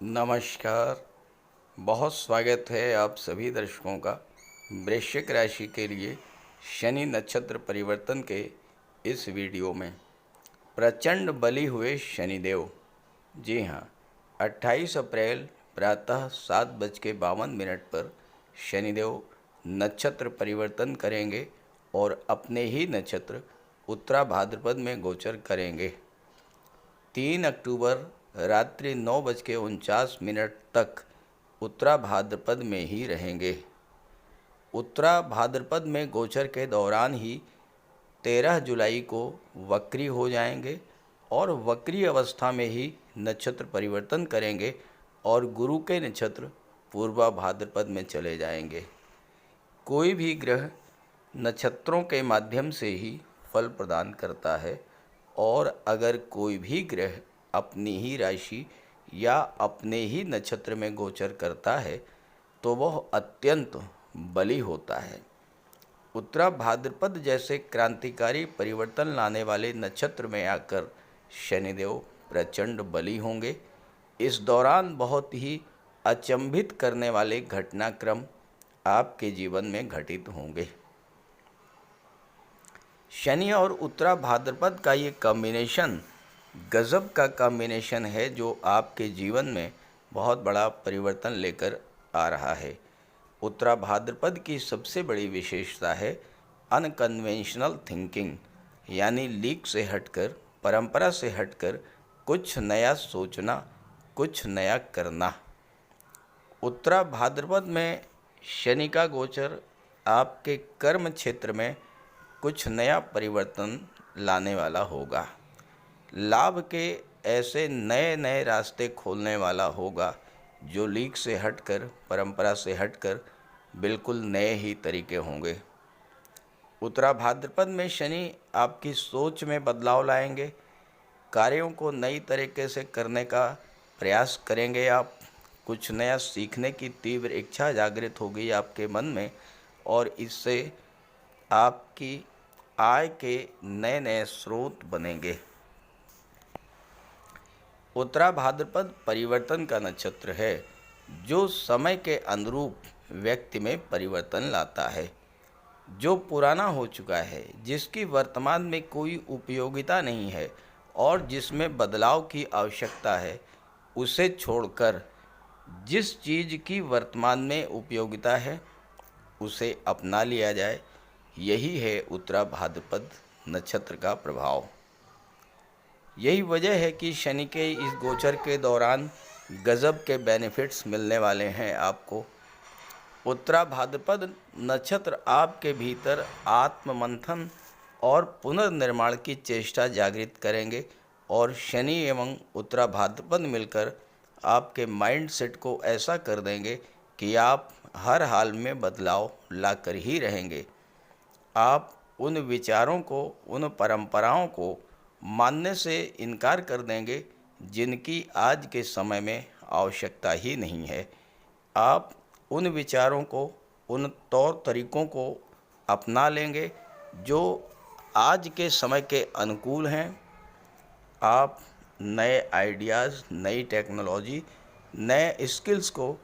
नमस्कार। बहुत स्वागत है आप सभी दर्शकों का वृश्चिक राशि के लिए शनि नक्षत्र परिवर्तन के इस वीडियो में। प्रचंड बली हुए शनिदेव, जी हाँ, 28 अप्रैल प्रातः 7:52 पर शनिदेव नक्षत्र परिवर्तन करेंगे और अपने ही नक्षत्र उत्तरा भाद्रपद में गोचर करेंगे। 3 अक्टूबर रात्रि 9:49 तक उत्तरा भाद्रपद में ही रहेंगे। उत्तरा भाद्रपद में गोचर के दौरान ही 13 जुलाई को वक्री हो जाएंगे और वक्री अवस्था में ही नक्षत्र परिवर्तन करेंगे और गुरु के नक्षत्र पूर्वा भाद्रपद में चले जाएंगे। कोई भी ग्रह नक्षत्रों के माध्यम से ही फल प्रदान करता है और अगर कोई भी ग्रह अपनी ही राशि या अपने ही नक्षत्र में गोचर करता है तो वह अत्यंत बली होता है। उत्तरा भाद्रपद जैसे क्रांतिकारी परिवर्तन लाने वाले नक्षत्र में आकर शनिदेव प्रचंड बली होंगे। इस दौरान बहुत ही अचंभित करने वाले घटनाक्रम आपके जीवन में घटित होंगे। शनि और उत्तरा भाद्रपद का ये कॉम्बिनेशन गजब का कॉम्बिनेशन है जो आपके जीवन में बहुत बड़ा परिवर्तन लेकर आ रहा है। उत्तरा भाद्रपद की सबसे बड़ी विशेषता है अनकन्वेंशनल थिंकिंग, यानी लीक से हटकर, परंपरा से हटकर कुछ नया सोचना, कुछ नया करना। उत्तरा भाद्रपद में शनि का गोचर आपके कर्म क्षेत्र में कुछ नया परिवर्तन लाने वाला होगा। लाभ के ऐसे नए नए रास्ते खोलने वाला होगा जो लीक से हटकर, परंपरा से हटकर बिल्कुल नए ही तरीके होंगे। उत्तरा भाद्रपद में शनि आपकी सोच में बदलाव लाएंगे, कार्यों को नई तरीके से करने का प्रयास करेंगे। आप कुछ नया सीखने की तीव्र इच्छा जागृत होगी आपके मन में और इससे आपकी आय के नए नए स्रोत बनेंगे। उत्तरा भाद्रपद परिवर्तन का नक्षत्र है जो समय के अनुरूप व्यक्ति में परिवर्तन लाता है। जो पुराना हो चुका है, जिसकी वर्तमान में कोई उपयोगिता नहीं है और जिसमें बदलाव की आवश्यकता है, उसे छोड़कर जिस चीज़ की वर्तमान में उपयोगिता है उसे अपना लिया जाए। यही है उत्तरा भाद्रपद नक्षत्र का प्रभाव। यही वजह है कि शनि के इस गोचर के दौरान गजब के बेनिफिट्स मिलने वाले हैं आपको। उत्तरा भाद्रपद नक्षत्र आपके भीतर आत्ममंथन और पुनर्निर्माण की चेष्टा जागृत करेंगे और शनि एवं उत्तरा भाद्रपद मिलकर आपके माइंड सेट को ऐसा कर देंगे कि आप हर हाल में बदलाव ला कर ही रहेंगे। आप उन विचारों को, उन परंपराओं को मानने से इनकार कर देंगे जिनकी आज के समय में आवश्यकता ही नहीं है। आप उन विचारों को, उन तौर तरीक़ों को अपना लेंगे जो आज के समय के अनुकूल हैं। आप नए आइडियाज़, नई टेक्नोलॉजी, नए स्किल्स को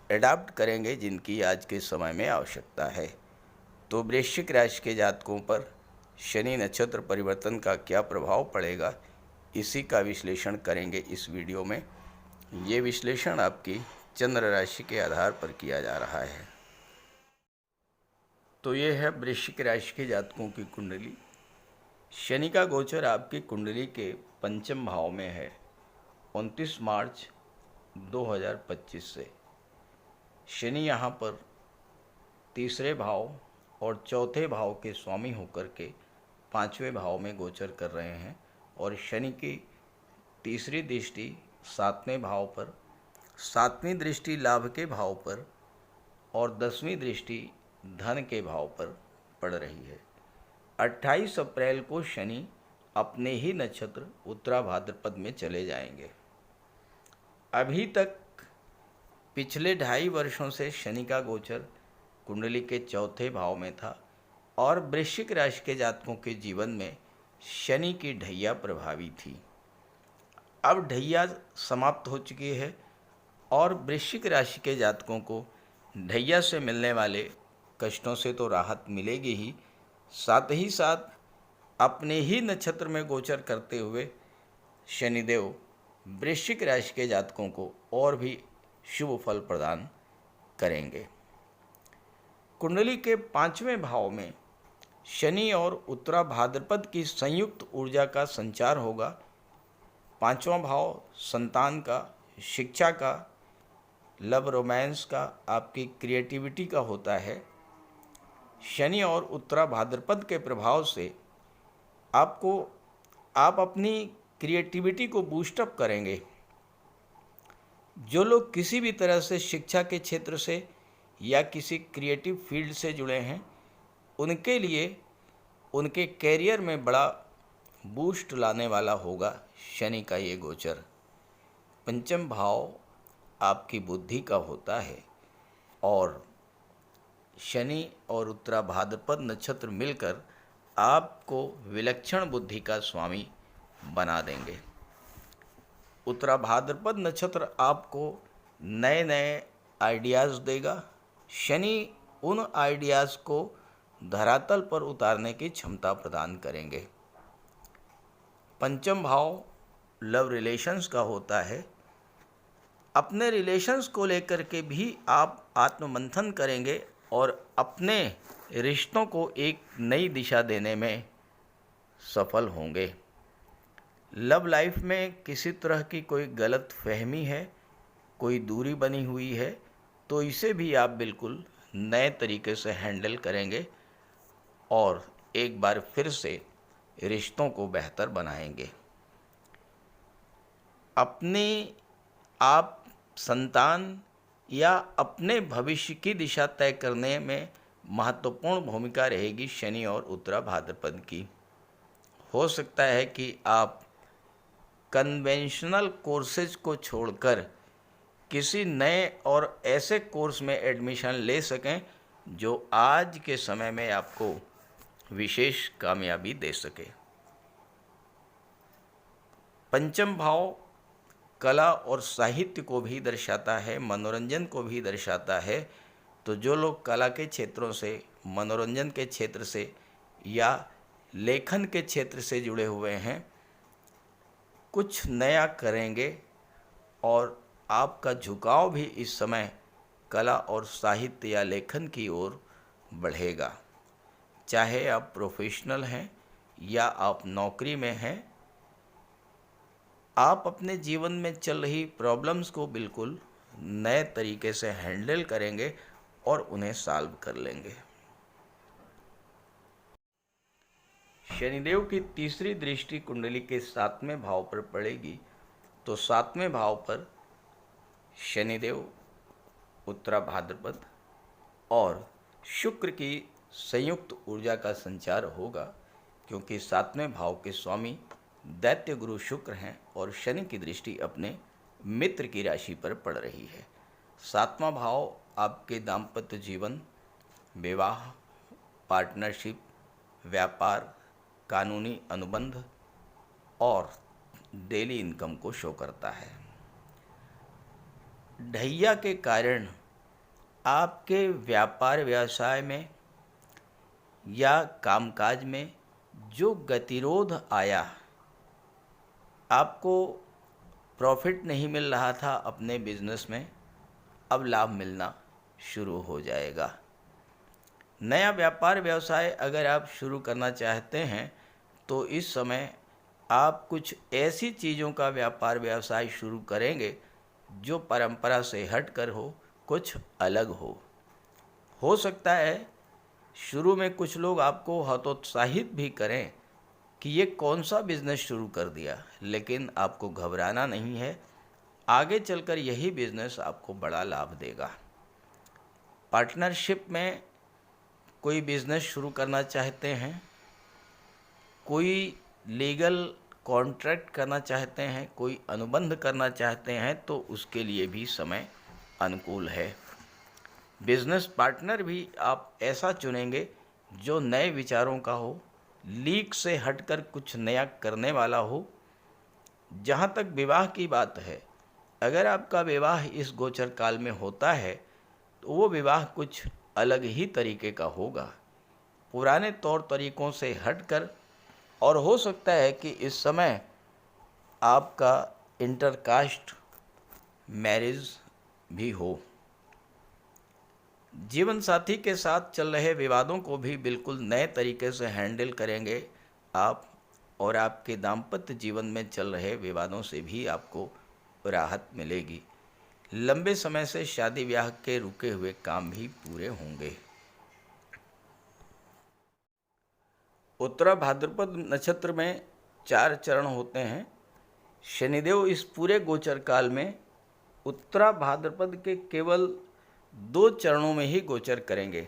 एडाप्ट करेंगे जिनकी आज के समय में आवश्यकता है। तो वृश्चिक राशि के जातकों पर शनि नक्षत्र परिवर्तन का क्या प्रभाव पड़ेगा, इसी का विश्लेषण करेंगे इस वीडियो में। ये विश्लेषण आपकी चंद्र राशि के आधार पर किया जा रहा है। तो ये है वृश्चिक राशि के जातकों की कुंडली। शनि का गोचर आपकी कुंडली के पंचम भाव में है 29 मार्च 2025 से। शनि यहाँ पर तीसरे भाव और चौथे भाव के स्वामी होकर के पांचवें भाव में गोचर कर रहे हैं और शनि की तीसरी दृष्टि सातवें भाव पर, सातवीं दृष्टि लाभ के भाव पर और 10वीं दृष्टि धन के भाव पर पड़ रही है। 28 अप्रैल को शनि अपने ही नक्षत्र उत्तरा भाद्रपद में चले जाएंगे। अभी तक पिछले 2.5 वर्षों से शनि का गोचर कुंडली के चौथे भाव में था और वृश्चिक राशि के जातकों के जीवन में शनि की ढैया प्रभावी थी। अब ढैया समाप्त हो चुकी है और वृश्चिक राशि के जातकों को ढैया से मिलने वाले कष्टों से तो राहत मिलेगी ही, साथ ही साथ अपने ही नक्षत्र में गोचर करते हुए शनिदेव वृश्चिक राशि के जातकों को और भी शुभ फल प्रदान करेंगे। कुंडली के 5वें भाव में शनि और उत्तरा भाद्रपद की संयुक्त ऊर्जा का संचार होगा। 5वां भाव संतान का, शिक्षा का, लव रोमांस का, आपकी क्रिएटिविटी का होता है। शनि और उत्तरा भाद्रपद के प्रभाव से आप अपनी क्रिएटिविटी को बूस्टअप करेंगे। जो लोग किसी भी तरह से शिक्षा के क्षेत्र से या किसी क्रिएटिव फील्ड से जुड़े हैं, उनके लिए उनके कैरियर में बड़ा बूस्ट लाने वाला होगा शनि का ये गोचर। 5वां भाव आपकी बुद्धि का होता है और शनि और उत्तरा भाद्रपद नक्षत्र मिलकर आपको विलक्षण बुद्धि का स्वामी बना देंगे। उत्तरा भाद्रपद नक्षत्र आपको नए नए आइडियाज़ देगा। शनि उन आइडियाज़ को धरातल पर उतारने की क्षमता प्रदान करेंगे। 5वां भाव लव रिलेशंस का होता है। अपने रिलेशंस को लेकर के भी आप आत्ममंथन करेंगे और अपने रिश्तों को एक नई दिशा देने में सफल होंगे। लव लाइफ में किसी तरह की कोई गलत फहमी है, कोई दूरी बनी हुई है, तो इसे भी आप बिल्कुल नए तरीके से हैंडल करेंगे और एक बार फिर से रिश्तों को बेहतर बनाएंगे। अपनी आप संतान या अपने भविष्य की दिशा तय करने में महत्वपूर्ण भूमिका रहेगी शनि और उत्तरा भाद्रपद की। हो सकता है कि आप कन्वेंशनल कोर्सेज को छोड़कर किसी नए और ऐसे कोर्स में एडमिशन ले सकें जो आज के समय में आपको विशेष कामयाबी दे सके। 5वां भाव कला और साहित्य को भी दर्शाता है, मनोरंजन को भी दर्शाता है। तो जो लोग कला के क्षेत्रों से, मनोरंजन के क्षेत्र से या लेखन के क्षेत्र से जुड़े हुए हैं, कुछ नया करेंगे और आपका झुकाव भी इस समय कला और साहित्य या लेखन की ओर बढ़ेगा। चाहे आप प्रोफेशनल हैं या आप नौकरी में हैं, आप अपने जीवन में चल रही प्रॉब्लम्स को बिल्कुल नए तरीके से हैंडल करेंगे और उन्हें सॉल्व कर लेंगे। शनिदेव की तीसरी दृष्टि कुंडली के 7वें भाव पर पड़ेगी। तो 7वें भाव पर शनिदेव, उत्तरा भाद्रपद और शुक्र की संयुक्त ऊर्जा का संचार होगा, क्योंकि 7वें भाव के स्वामी दैत्य गुरु शुक्र हैं और शनि की दृष्टि अपने मित्र की राशि पर पड़ रही है। 7वां भाव आपके दाम्पत्य जीवन, विवाह, पार्टनरशिप, व्यापार, कानूनी अनुबंध और डेली इनकम को शो करता है। ढैया के कारण आपके व्यापार व्यवसाय में या कामकाज में जो गतिरोध आया, आपको प्रॉफिट नहीं मिल रहा था अपने बिजनेस में, अब लाभ मिलना शुरू हो जाएगा। नया व्यापार व्यवसाय अगर आप शुरू करना चाहते हैं तो इस समय आप कुछ ऐसी चीज़ों का व्यापार व्यवसाय शुरू करेंगे जो परंपरा से हटकर हो, कुछ अलग हो। हो सकता है शुरू में कुछ लोग आपको हतोत्साहित भी करें कि ये कौन सा बिज़नेस शुरू कर दिया, लेकिन आपको घबराना नहीं है। आगे चलकर यही बिज़नेस आपको बड़ा लाभ देगा। पार्टनरशिप में कोई बिज़नेस शुरू करना चाहते हैं, कोई लीगल कॉन्ट्रैक्ट करना चाहते हैं, कोई अनुबंध करना चाहते हैं, तो उसके लिए भी समय अनुकूल है। बिजनेस पार्टनर भी आप ऐसा चुनेंगे जो नए विचारों का हो, लीक से हटकर कुछ नया करने वाला हो। जहाँ तक विवाह की बात है, अगर आपका विवाह इस गोचर काल में होता है तो वो विवाह कुछ अलग ही तरीके का होगा, पुराने तौर तरीकों से हटकर। और हो सकता है कि इस समय आपका इंटरकास्ट मैरिज भी हो। जीवन साथी के साथ चल रहे विवादों को भी बिल्कुल नए तरीके से हैंडल करेंगे आप, और आपके दाम्पत्य जीवन में चल रहे विवादों से भी आपको राहत मिलेगी। लंबे समय से शादी ब्याह के रुके हुए काम भी पूरे होंगे। उत्तरा भाद्रपद नक्षत्र में 4 चरण होते हैं। शनिदेव इस पूरे गोचर काल में उत्तरा भाद्रपद के केवल 2 चरणों में ही गोचर करेंगे,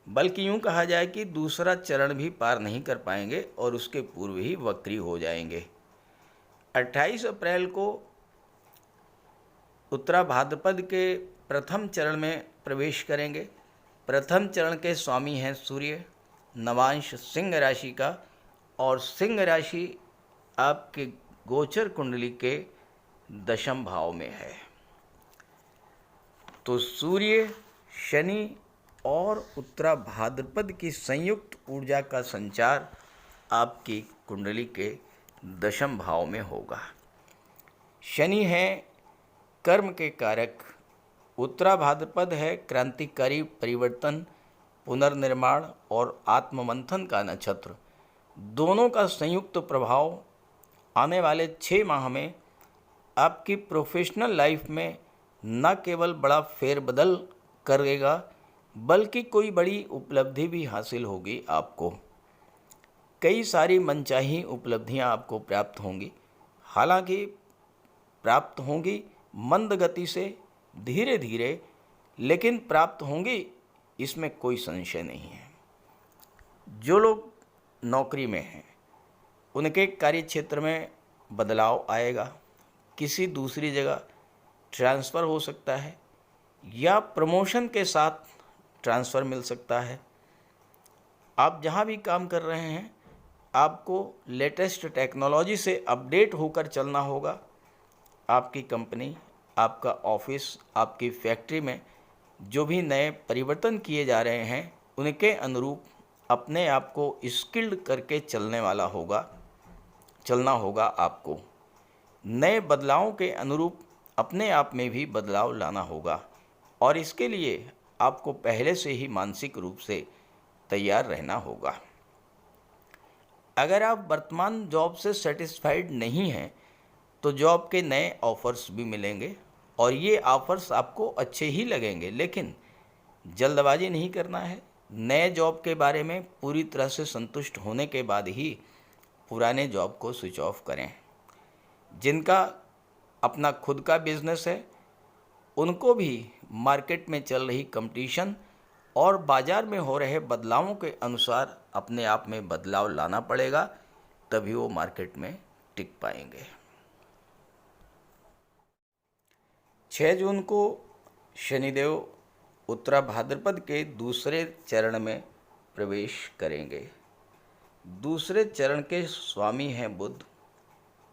बल्कि यूं कहा जाए कि दूसरा चरण भी पार नहीं कर पाएंगे और उसके पूर्व ही वक्री हो जाएंगे। 28 अप्रैल को उत्तरा भाद्रपद के प्रथम चरण में प्रवेश करेंगे। प्रथम चरण के स्वामी हैं सूर्य, नवांश सिंह राशि का, और सिंह राशि आपके गोचर कुंडली के 10वें भाव में है। तो सूर्य, शनि और उत्तरा भाद्रपद की संयुक्त ऊर्जा का संचार आपकी कुंडली के 10वें भाव में होगा। शनि है कर्म के कारक, उत्तरा भाद्रपद है क्रांतिकारी परिवर्तन, पुनर्निर्माण और आत्ममंथन का नक्षत्र। दोनों का संयुक्त प्रभाव आने वाले 6 माह में आपकी प्रोफेशनल लाइफ में न केवल बड़ा फेरबदल करेगा, बल्कि कोई बड़ी उपलब्धि भी हासिल होगी आपको। कई सारी मनचाही उपलब्धियां आपको प्राप्त होंगी। हालांकि प्राप्त होंगी मंद गति से, धीरे धीरे, लेकिन प्राप्त होंगी, इसमें कोई संशय नहीं है। जो लोग नौकरी में हैं उनके कार्य क्षेत्र में बदलाव आएगा, किसी दूसरी जगह ट्रांसफ़र हो सकता है या प्रमोशन के साथ ट्रांसफ़र मिल सकता है। आप जहाँ भी काम कर रहे हैं आपको लेटेस्ट टेक्नोलॉजी से अपडेट होकर चलना होगा। आपकी कंपनी, आपका ऑफिस, आपकी फैक्ट्री में जो भी नए परिवर्तन किए जा रहे हैं उनके अनुरूप अपने आप को स्किल्ड करके चलना होगा आपको। नए बदलावों के अनुरूप अपने आप में भी बदलाव लाना होगा, और इसके लिए आपको पहले से ही मानसिक रूप से तैयार रहना होगा। अगर आप वर्तमान जॉब से सेटिस्फाइड नहीं हैं तो जॉब के नए ऑफ़र्स भी मिलेंगे, और ये ऑफ़र्स आपको अच्छे ही लगेंगे, लेकिन जल्दबाजी नहीं करना है। नए जॉब के बारे में पूरी तरह से संतुष्ट होने के बाद ही पुराने जॉब को स्विच ऑफ करें। जिनका अपना खुद का बिजनेस है उनको भी मार्केट में चल रही कंपटीशन और बाज़ार में हो रहे बदलावों के अनुसार अपने आप में बदलाव लाना पड़ेगा, तभी वो मार्केट में टिक पाएंगे। 6 जून को शनिदेव उत्तरा भाद्रपद के दूसरे चरण में प्रवेश करेंगे। दूसरे चरण के स्वामी हैं बुध,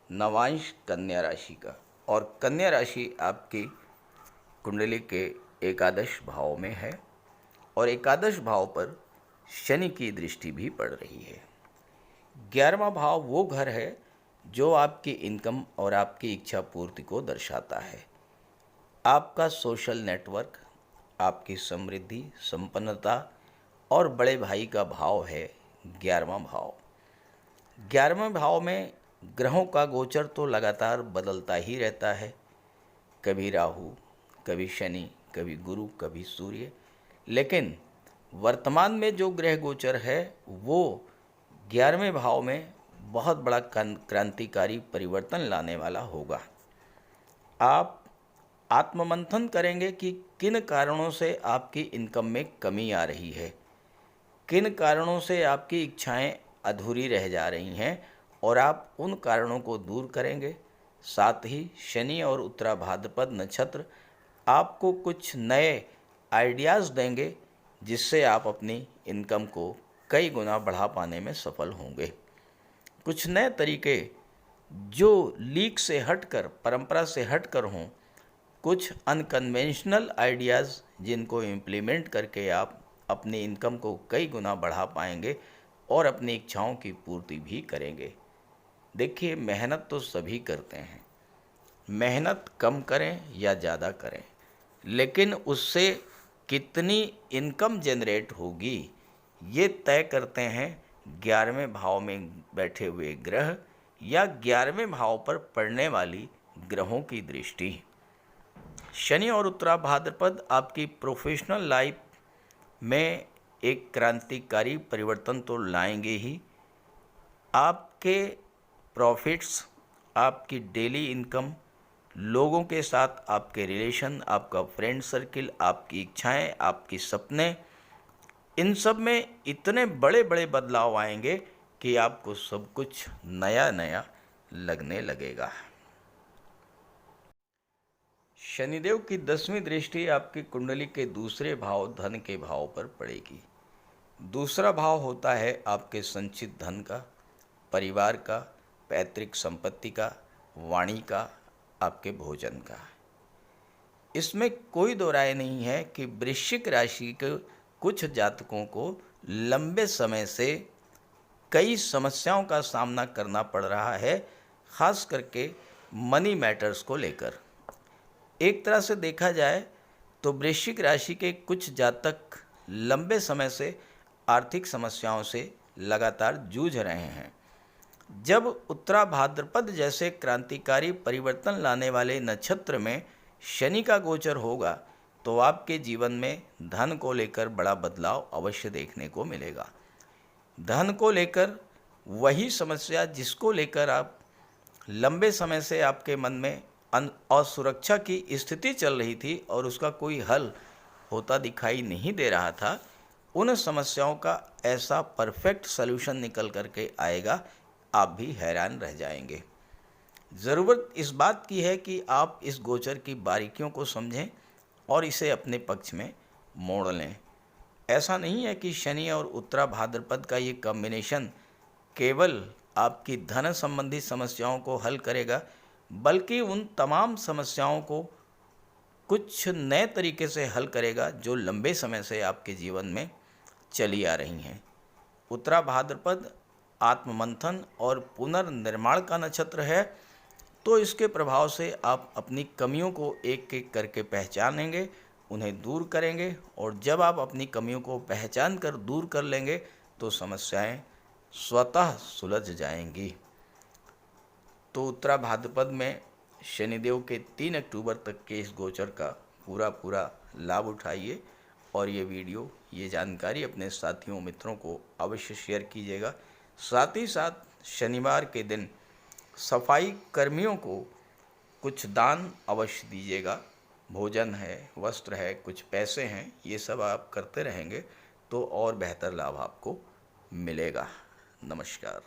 नवांश कन्या राशि का, और कन्या राशि आपकी कुंडली के एकादश भाव में है, और एकादश भाव पर शनि की दृष्टि भी पड़ रही है। 11वां भाव वो घर है जो आपकी इनकम और आपकी इच्छा पूर्ति को दर्शाता है। आपका सोशल नेटवर्क, आपकी समृद्धि, संपन्नता और बड़े भाई का भाव है 11वां भाव। 11वें भाव में ग्रहों का गोचर तो लगातार बदलता ही रहता है, कभी राहु, कभी शनि, कभी गुरु, कभी सूर्य, लेकिन वर्तमान में जो ग्रह गोचर है वो 11वें भाव में बहुत बड़ा क्रांतिकारी परिवर्तन लाने वाला होगा। आप आत्ममंथन करेंगे कि किन कारणों से आपकी इनकम में कमी आ रही है, किन कारणों से आपकी इच्छाएं अधूरी रह जा रही हैं, और आप उन कारणों को दूर करेंगे। साथ ही शनि और उत्तरा भाद्रपद नक्षत्र आपको कुछ नए आइडियाज़ देंगे जिससे आप अपनी इनकम को कई गुना बढ़ा पाने में सफल होंगे। कुछ नए तरीके जो लीक से हटकर, परंपरा से हटकर हों, कुछ अनकन्वेंशनल आइडियाज़ जिनको इम्प्लीमेंट करके आप अपनी इनकम को कई गुना बढ़ा पाएंगे और अपनी इच्छाओं की पूर्ति भी करेंगे। देखिए, मेहनत तो सभी करते हैं, मेहनत कम करें या ज़्यादा करें, लेकिन उससे कितनी इनकम जनरेट होगी ये तय करते हैं 11वें भाव में बैठे हुए ग्रह या 11वें भाव पर पड़ने वाली ग्रहों की दृष्टि। शनि और उत्तरा भाद्रपद आपकी प्रोफेशनल लाइफ में एक क्रांतिकारी परिवर्तन तो लाएंगे ही। आपके प्रॉफिट्स, आपकी डेली इनकम, लोगों के साथ आपके रिलेशन, आपका फ्रेंड सर्किल, आपकी इच्छाएं, आपके सपने, इन सब में इतने बड़े बड़े बदलाव आएंगे कि आपको सब कुछ नया नया लगने लगेगा। शनिदेव की 10वीं दृष्टि आपकी कुंडली के दूसरे भाव धन के भाव पर पड़ेगी। दूसरा भाव होता है आपके संचित धन का, परिवार का, पैतृक संपत्ति का, वाणी का, आपके भोजन का। इसमें कोई दो राय नहीं है कि वृश्चिक राशि के कुछ जातकों को लंबे समय से कई समस्याओं का सामना करना पड़ रहा है, खास करके मनी मैटर्स को लेकर। एक तरह से देखा जाए तो वृश्चिक राशि के कुछ जातक लंबे समय से आर्थिक समस्याओं से लगातार जूझ रहे हैं। जब उत्तरा भाद्रपद जैसे क्रांतिकारी परिवर्तन लाने वाले नक्षत्र में शनि का गोचर होगा तो आपके जीवन में धन को लेकर बड़ा बदलाव अवश्य देखने को मिलेगा। धन को लेकर वही समस्या जिसको लेकर आप लंबे समय से आपके मन में असुरक्षा की स्थिति चल रही थी और उसका कोई हल होता दिखाई नहीं दे रहा था, उन समस्याओं का ऐसा परफेक्ट सलूशन निकल करके आएगा, आप भी हैरान रह जाएंगे। ज़रूरत इस बात की है कि आप इस गोचर की बारीकियों को समझें और इसे अपने पक्ष में मोड़ लें। ऐसा नहीं है कि शनि और उत्तरा भाद्रपद का ये कॉम्बिनेशन केवल आपकी धन संबंधी समस्याओं को हल करेगा, बल्कि उन तमाम समस्याओं को कुछ नए तरीके से हल करेगा जो लंबे समय से आपके जीवन में चली आ रही हैं। उत्तरा भाद्रपद आत्ममंथन और पुनर्निर्माण का नक्षत्र है, तो इसके प्रभाव से आप अपनी कमियों को एक एक करके पहचानेंगे, उन्हें दूर करेंगे, और जब आप अपनी कमियों को पहचान कर दूर कर लेंगे तो समस्याएं स्वतः सुलझ जाएंगी। तो उत्तरा भाद्रपद में शनिदेव के 3 अक्टूबर तक के इस गोचर का पूरा लाभ उठाइए और ये वीडियो, ये जानकारी अपने साथियों मित्रों को अवश्य शेयर कीजिएगा। साथ ही साथ शनिवार के दिन सफाई कर्मियों को कुछ दान अवश्य दीजिएगा। भोजन है, वस्त्र है, कुछ पैसे हैं, ये सब आप करते रहेंगे तो और बेहतर लाभ आपको मिलेगा। नमस्कार।